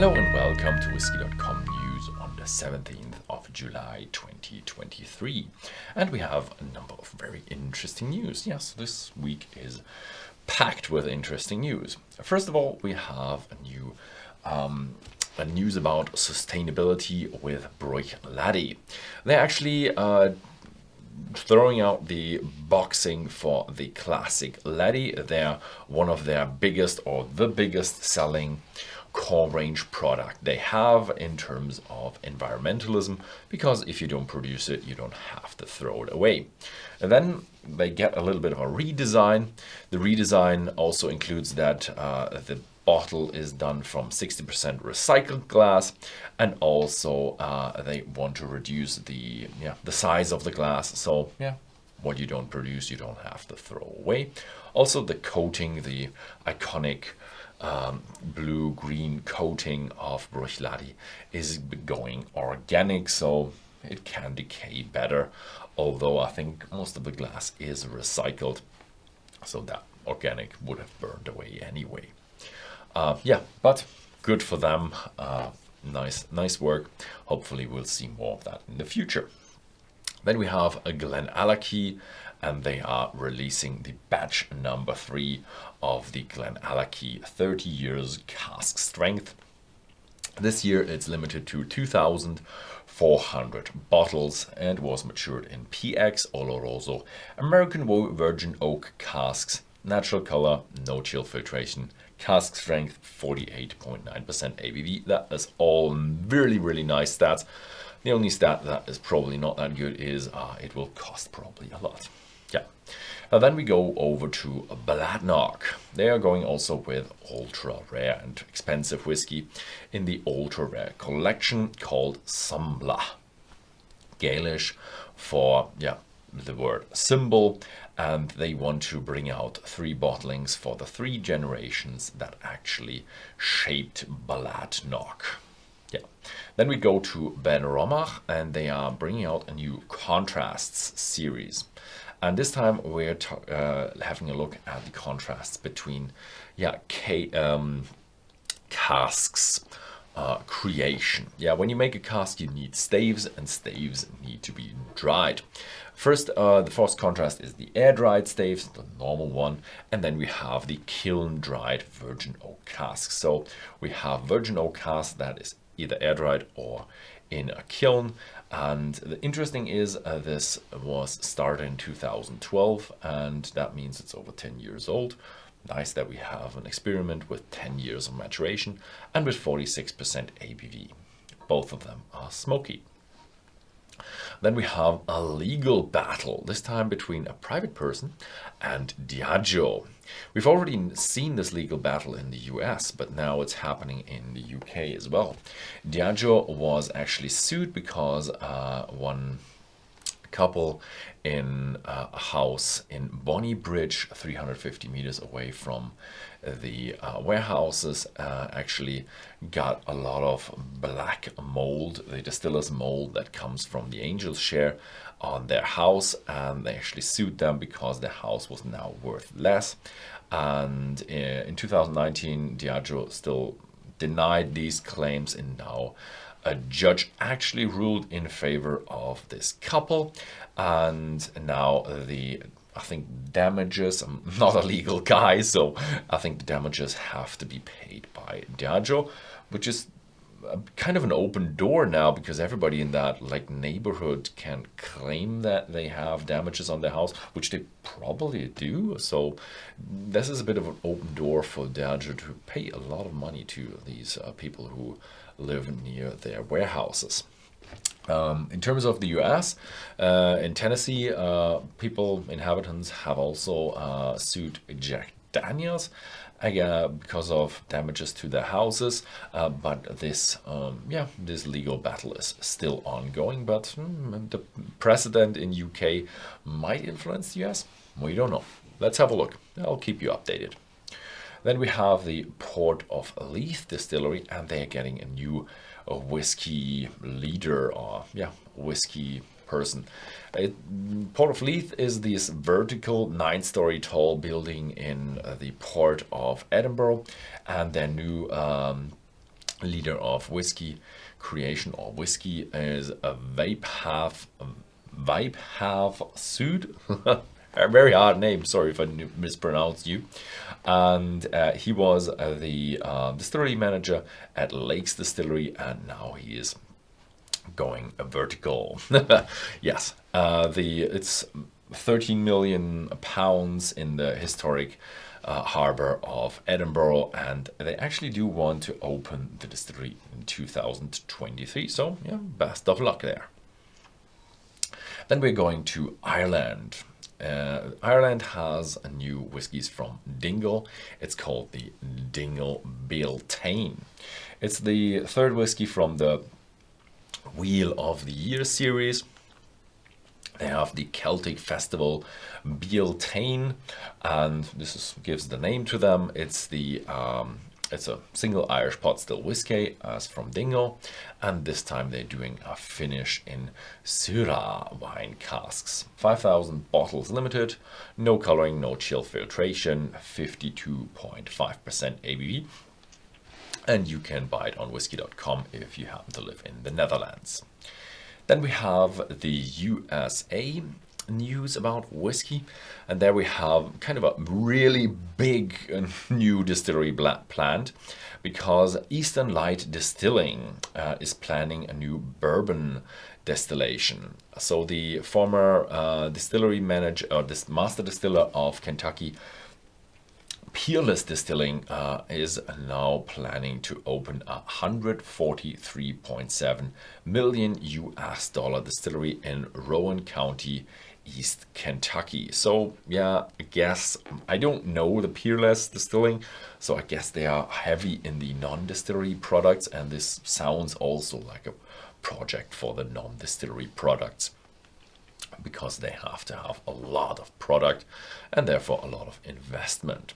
Hello and welcome to Whisky.com news on the 17th of July 2023. And we have a number of very interesting news. Yes, this week is packed with interesting news. First of all, we have a news about sustainability with Bruichladdich. They're actually throwing out the boxing for the Classic Laddie. They're one of their biggest or the biggest selling core range product they have in terms of environmentalism, because if you don't produce it, you don't have to throw it away. And then they get a little bit of a redesign. The redesign also includes that the bottle is done from 60% recycled glass, and also they want to reduce the size of the glass. So what you don't produce, you don't have to throw away. Also the coating, the iconic blue-green coating of Bruichladdich is going organic, so it can decay better, although I think most of the glass is recycled, so that organic would have burned away anyway. But good for them. Nice work. Hopefully we'll see more of that in the future. Then we have a Glenallachie, and they are releasing the batch number 3 of the Glenallachie 30 years cask strength. This year it's limited to 2,400 bottles and was matured in PX Oloroso American Virgin Oak casks, natural color, no chill filtration, cask strength 48.9% ABV. That is all really nice stats. The only stat that is probably not that good is it will cost probably a lot. Then we go over to Bladnoch. They are going also with ultra rare and expensive whiskey in the ultra rare collection called Sambla, Gaelish for the word symbol, and they want to bring out 3 bottlings for the 3 generations that actually shaped Bladnoch. Then we go to Benromach, and they are bringing out a new contrasts series. And this time we're having a look at the contrasts between casks creation. When you make a cask, you need staves, and staves need to be dried. First, the first contrast is the air-dried staves, the normal one, and then we have the kiln-dried virgin oak cask. So we have virgin oak cask that is either air-dried or in a kiln. And the interesting is this was started in 2012, and that means it's over 10 years old. Nice that we have an experiment with 10 years of maturation and with 46% ABV. Both of them are smoky. Then we have a legal battle, this time between a private person and Diageo. We've already seen this legal battle in the US, but now it's happening in the UK as well. Diageo was actually sued because one couple in a house in Bonnybridge, 350 meters away from the warehouses, actually got a lot of black mold, the distiller's mold that comes from the Angel's share, on their house, and they actually sued them because their house was now worth less. And in 2019, Diageo still denied these claims, and now a judge actually ruled in favor of this couple, and now I think damages, I'm not a legal guy, so I think the damages have to be paid by Diageo, which is kind of an open door now, because everybody in that neighborhood can claim that they have damages on their house, which they probably do. So this is a bit of an open door for Diageo to pay a lot of money to these people who live near their warehouses. In terms of the US, in Tennessee, inhabitants have also sued Jack Daniels because of damages to their houses, but this legal battle is still ongoing. But the precedent in UK might influence the US. We don't know. Let's have a look. I'll keep you updated. Then we have the Port of Leith Distillery, and they're getting a new whiskey leader, or whiskey person. Port of Leith is this vertical 9-story tall building in the port of Edinburgh, and their new leader of whiskey creation or whiskey, is a Vibe Half Sud. A very hard name, sorry if I mispronounced you. And he was the distillery manager at Leith Distillery, and now he is going vertical. Yes, it's 13 million pounds in the historic harbor of Edinburgh, and they actually do want to open the distillery in 2023. So yeah, best of luck there. Then we're going to Ireland. Ireland has a new whiskies from Dingle. It's called the Dingle Bealtaine. It's the third whiskey from the Wheel of the Year series. They have the Celtic festival Bealtaine, and gives the name to them. It's a single Irish pot still whiskey as from Dingle, and this time they're doing a finish in Syrah wine casks. 5,000 bottles limited, no coloring, no chill filtration, 52.5% ABV. And you can buy it on Whisky.com if you happen to live in the Netherlands. Then we have the USA news about whiskey, and there we have kind of a really big new distillery planned, because Eastern Light Distilling is planning a new bourbon distillation. So the former distillery manager, or this master distiller of Kentucky, Peerless Distilling, is now planning to open a $143.7 million distillery in Rowan County, East Kentucky. So yeah, I guess I don't know the Peerless Distilling, so I guess they are heavy in the non-distillery products, and this sounds also like a project for the non-distillery products, because they have to have a lot of product and therefore a lot of investment.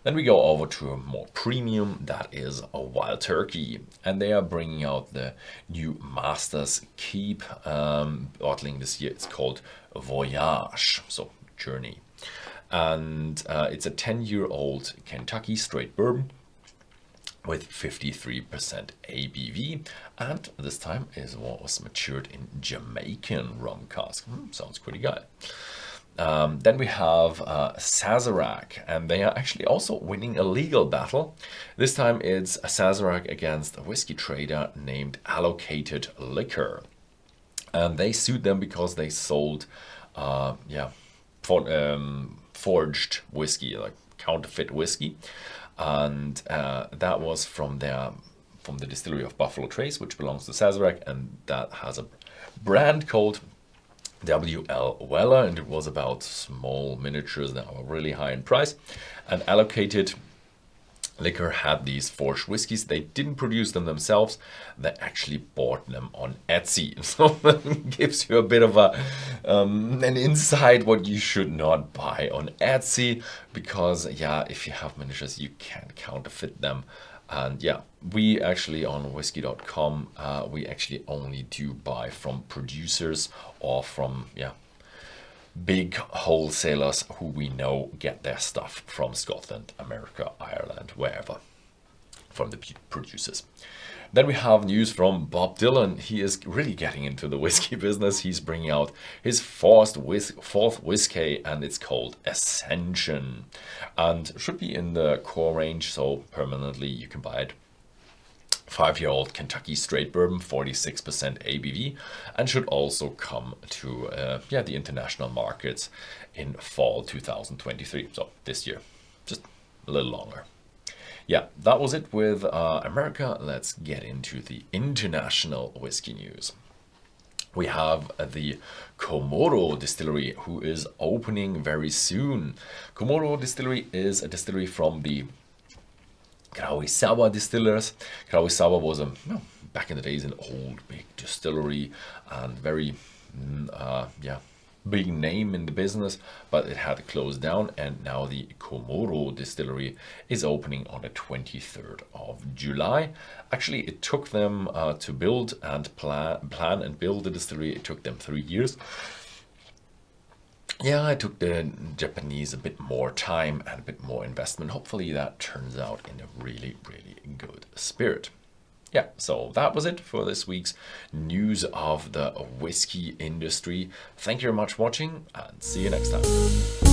Then we go over to a more premium, that is a Wild Turkey, and they are bringing out the new Master's Keep bottling this year. It's called Voyage, so journey, and it's a 10-year-old Kentucky straight bourbon with 53% ABV, and this time was matured in Jamaican rum cask. Sounds pretty good. Then we have Sazerac, and they are actually also winning a legal battle. This time it's a Sazerac against a whiskey trader named Allocated Liquor, and they sued them because they sold forged whiskey, like counterfeit whiskey, and that was from the distillery of Buffalo Trace, which belongs to Sazerac, and that has a brand called W.L. Weller, and it was about small miniatures that were really high in price. And Allocated Liquor had these forged whiskies. They didn't produce them themselves, they actually bought them on Etsy. So that gives you a bit of an insight what you should not buy on Etsy, because yeah, if you have miniatures you can't counterfeit them. And yeah, we actually on Whisky.com, we actually only do buy from producers or from big wholesalers who we know get their stuff from Scotland, America, Ireland, wherever, from the producers. Then we have news from Bob Dylan. He is really getting into the whiskey business. He's bringing out his fourth whiskey, and it's called Ascension, and should be in the core range, so permanently you can buy it. 5-year-old Kentucky straight bourbon, 46% ABV, and should also come to the international markets in fall 2023. So this year, just a little longer. Yeah, that was it with America. Let's get into the international whiskey news. We have the Komoro Distillery, who is opening very soon. Komoro Distillery is a distillery from the Krawisawa distillers. Krawisawa was back in the days an old big distillery and very big name in the business, but it had closed down, and now the Komoro Distillery is opening on the 23rd of July. Actually, it took them to build and plan and build the distillery, it took them 3 years. Yeah, it took the Japanese a bit more time and a bit more investment. Hopefully that turns out in a really, really good spirit. yeah, so that was it for this week's news of the whiskey industry. Thank you very much for watching, and see you next time.